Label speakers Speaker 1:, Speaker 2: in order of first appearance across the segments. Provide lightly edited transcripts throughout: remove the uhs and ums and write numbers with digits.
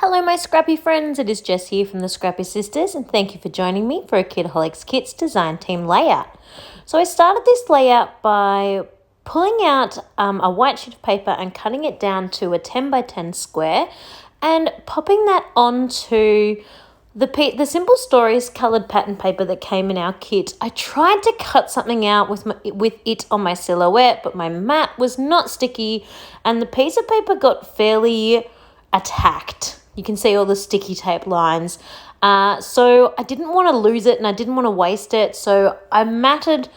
Speaker 1: Hello my Scrappy friends, it is Jess here from the Scrappy Sisters and thank you for joining me for a Kitaholic Kits design team layout. So I started this layout by pulling out a white sheet of paper and cutting it down to a 10 by 10 square and popping that onto the Simple Stories coloured pattern paper that came in our kit. I tried to cut something out with it on my silhouette, but my mat was not sticky and the piece of paper got fairly attacked. You can see all the sticky tape lines. So I didn't want to lose it and I didn't want to waste it. So I matted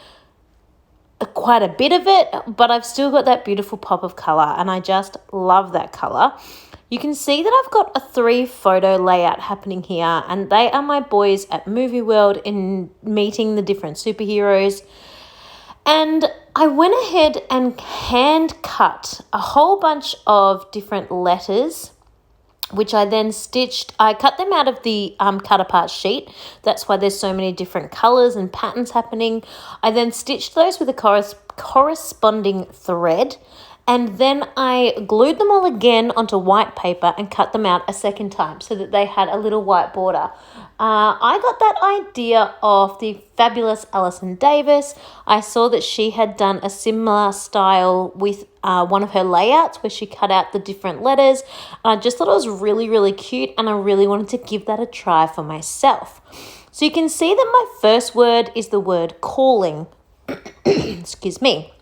Speaker 1: quite a bit of it, but I've still got that beautiful pop of colour and I just love that colour. You can see that I've got a 3 photo layout happening here and they are my boys at Movie World in meeting the different superheroes. And I went ahead and hand cut a whole bunch of different letters, which I then stitched. I cut them out of the cut apart sheet. That's why there's so many different colours and patterns happening. I then stitched those with a corresponding thread. And then I glued them all again onto white paper and cut them out a second time so that they had a little white border. I got that idea of the fabulous Alison Davis. I saw that she had done a similar style with one of her layouts where she cut out the different letters. And I just thought it was really, really cute and I really wanted to give that a try for myself. So you can see that my first word is the word calling. Excuse me.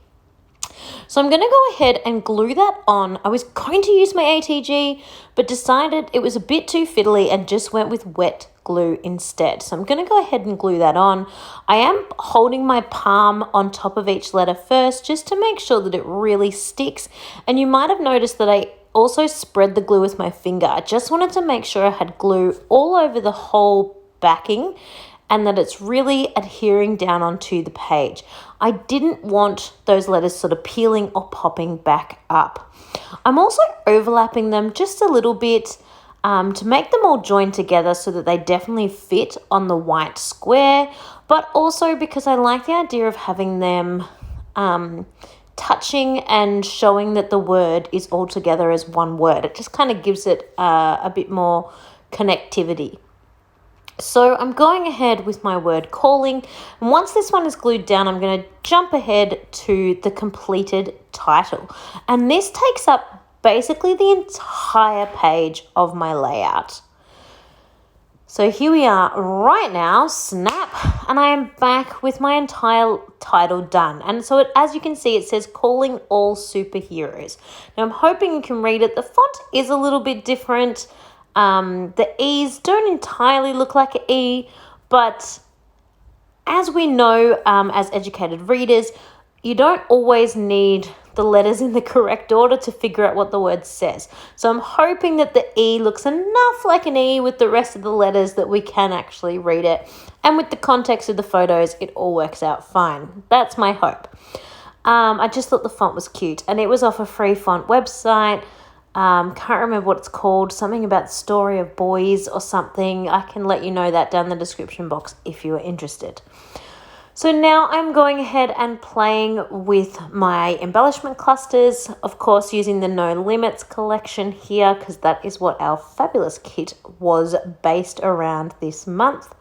Speaker 1: So I'm going to go ahead and glue that on. I was going to use my ATG, but decided it was a bit too fiddly and just went with wet glue instead. So I'm going to go ahead and glue that on. I am holding my palm on top of each letter first just to make sure that it really sticks. And you might have noticed that I also spread the glue with my finger. I just wanted to make sure I had glue all over the whole backing and that it's really adhering down onto the page. I didn't want those letters sort of peeling or popping back up. I'm also overlapping them just a little bit to make them all join together so that they definitely fit on the white square, but also because I like the idea of having them touching and showing that the word is all together as one word. It just kind of gives it a bit more connectivity. So I'm going ahead with my word calling, and once this one is glued down, I'm going to jump ahead to the completed title. And this takes up basically the entire page of my layout. So here we are right now, snap, and I am back with my entire title done. And so as you can see, it says calling all superheroes. Now I'm hoping you can read it. The font is a little bit different. The E's don't entirely look like an E, but as we know, as educated readers, you don't always need the letters in the correct order to figure out what the word says. So I'm hoping that the E looks enough like an E with the rest of the letters that we can actually read it. And with the context of the photos, it all works out fine. That's my hope. I just thought the font was cute and it was off a free font website. Can't remember what it's called, something about Story of Boys or something. I can let you know that down in the description box if you are interested. So now I'm going ahead and playing with my embellishment clusters, of course using the No Limits collection here because that is what our fabulous kit was based around this month.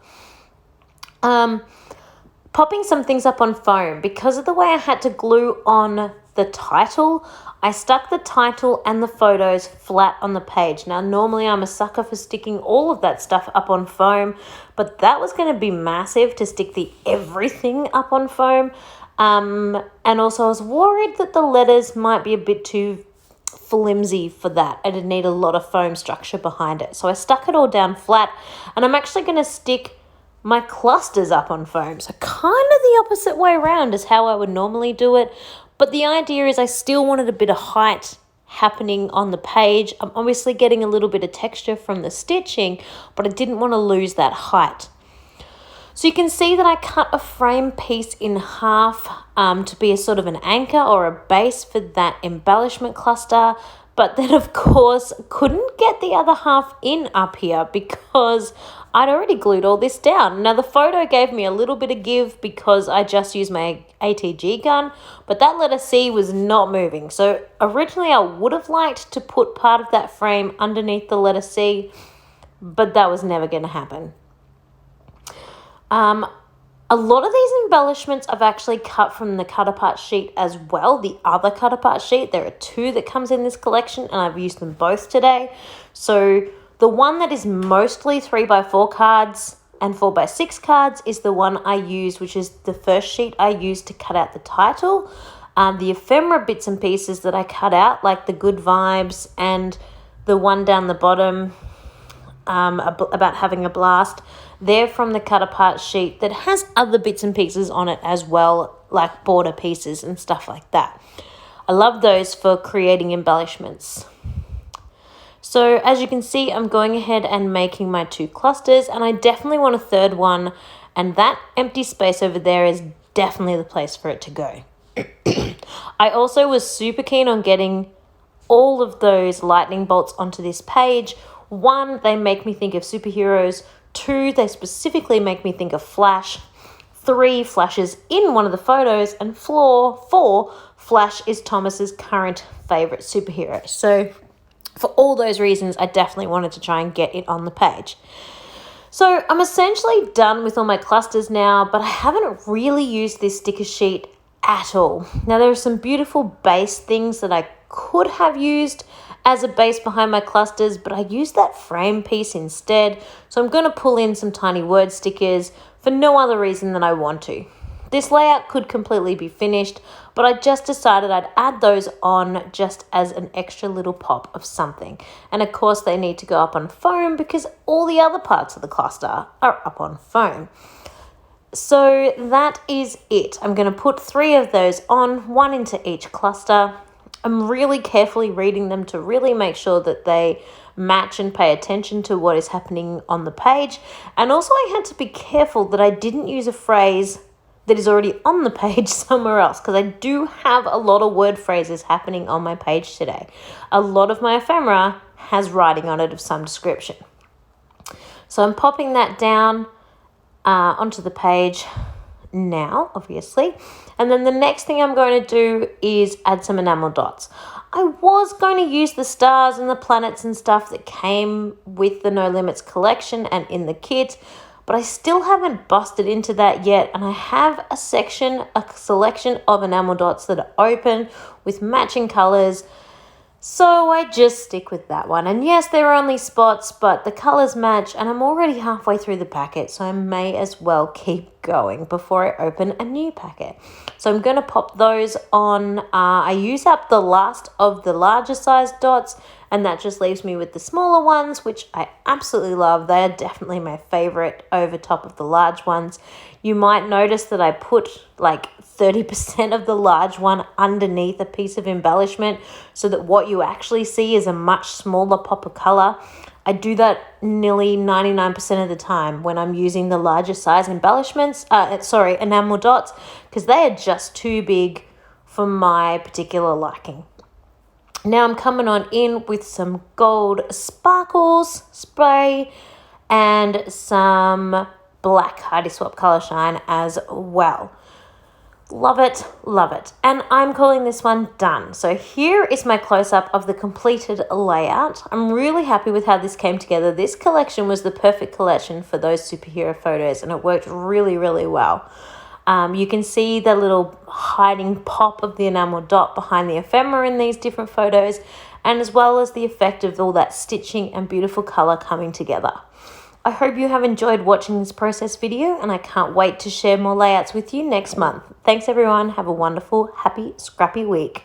Speaker 1: Popping some things up on foam. Because of the way I had to glue on the title, I stuck the title and the photos flat on the page. Now, normally I'm a sucker for sticking all of that stuff up on foam, but that was going to be massive to stick the everything up on foam. And also I was worried that the letters might be a bit too flimsy for that. I did need a lot of foam structure behind it. So I stuck it all down flat, and I'm actually going to stick my clusters up on foam. So kind of the opposite way around is how I would normally do it. But the idea is I still wanted a bit of height happening on the page. I'm obviously getting a little bit of texture from the stitching, but I didn't want to lose that height. So you can see that I cut a frame piece in half to be a sort of an anchor or a base for that embellishment cluster. But then, of course, couldn't get the other half in up here because I'd already glued all this down. Now the photo gave me a little bit of give because I just used my ATG gun, but that letter C was not moving. So originally I would have liked to put part of that frame underneath the letter C, but that was never going to happen. A lot of these embellishments I've actually cut from the cut apart sheet as well, the other cut apart sheet. There are 2 that comes in this collection and I've used them both today. So the one that is mostly 3x4 cards and 4x6 cards is the one I use, which is the first sheet I used to cut out the title. The ephemera bits and pieces that I cut out, like the good vibes and the one down the bottom about having a blast, they're from the cut apart sheet that has other bits and pieces on it as well, like border pieces and stuff like that. I love those for creating embellishments. So as you can see, I'm going ahead and making my 2 clusters, and I definitely want a third one, and that empty space over there is definitely the place for it to go. I also was super keen on getting all of those lightning bolts onto this page. 1, they make me think of superheroes. 2, they specifically make me think of Flash. 3, Flash is in one of the photos. And 4, Flash is Thomas's current favorite superhero. So for all those reasons, I definitely wanted to try and get it on the page. So I'm essentially done with all my clusters now, but I haven't really used this sticker sheet at all. Now there are some beautiful base things that I could have used as a base behind my clusters, but I used that frame piece instead. So I'm going to pull in some tiny word stickers for no other reason than I want to. This layout could completely be finished, but I just decided I'd add those on just as an extra little pop of something. And of course they need to go up on foam because all the other parts of the cluster are up on foam. So that is it. I'm going to put 3 of those on, 1 into each cluster. I'm really carefully reading them to really make sure that they match and pay attention to what is happening on the page. And also I had to be careful that I didn't use a phrase that is already on the page somewhere else, because I do have a lot of word phrases happening on my page today. A lot of my ephemera has writing on it of some description. So I'm popping that down onto the page now, obviously. And then the next thing I'm going to do is add some enamel dots. I was going to use the stars and the planets and stuff that came with the No Limits collection and in the kit, but I still haven't busted into that yet, and I have a selection of enamel dots that are open with matching colors. So I just stick with that one. And yes, there are only spots, but the colors match, and I'm already halfway through the packet, so I may as well keep going before I open a new packet. So I'm going to pop those on. I use up the last of the larger size dots, and that just leaves me with the smaller ones, which I absolutely love. They are definitely my favorite over top of the large ones. You might notice that I put like 30% of the large one underneath a piece of embellishment so that what you actually see is a much smaller pop of color. I do that nearly 99% of the time when I'm using the larger size embellishments, enamel dots, because they are just too big for my particular liking. Now I'm coming on in with some gold sparkles spray and some black Heidi Swap Color Shine as well. Love it, love it. And I'm calling this one done. So here is my close-up of the completed layout. I'm really happy with how this came together. This collection was the perfect collection for those superhero photos, and it worked really, really well. You can see the little hiding pop of the enamel dot behind the ephemera in these different photos, and as well as the effect of all that stitching and beautiful color coming together. I hope you have enjoyed watching this process video, and I can't wait to share more layouts with you next month. Thanks everyone. Have a wonderful, happy, scrappy week.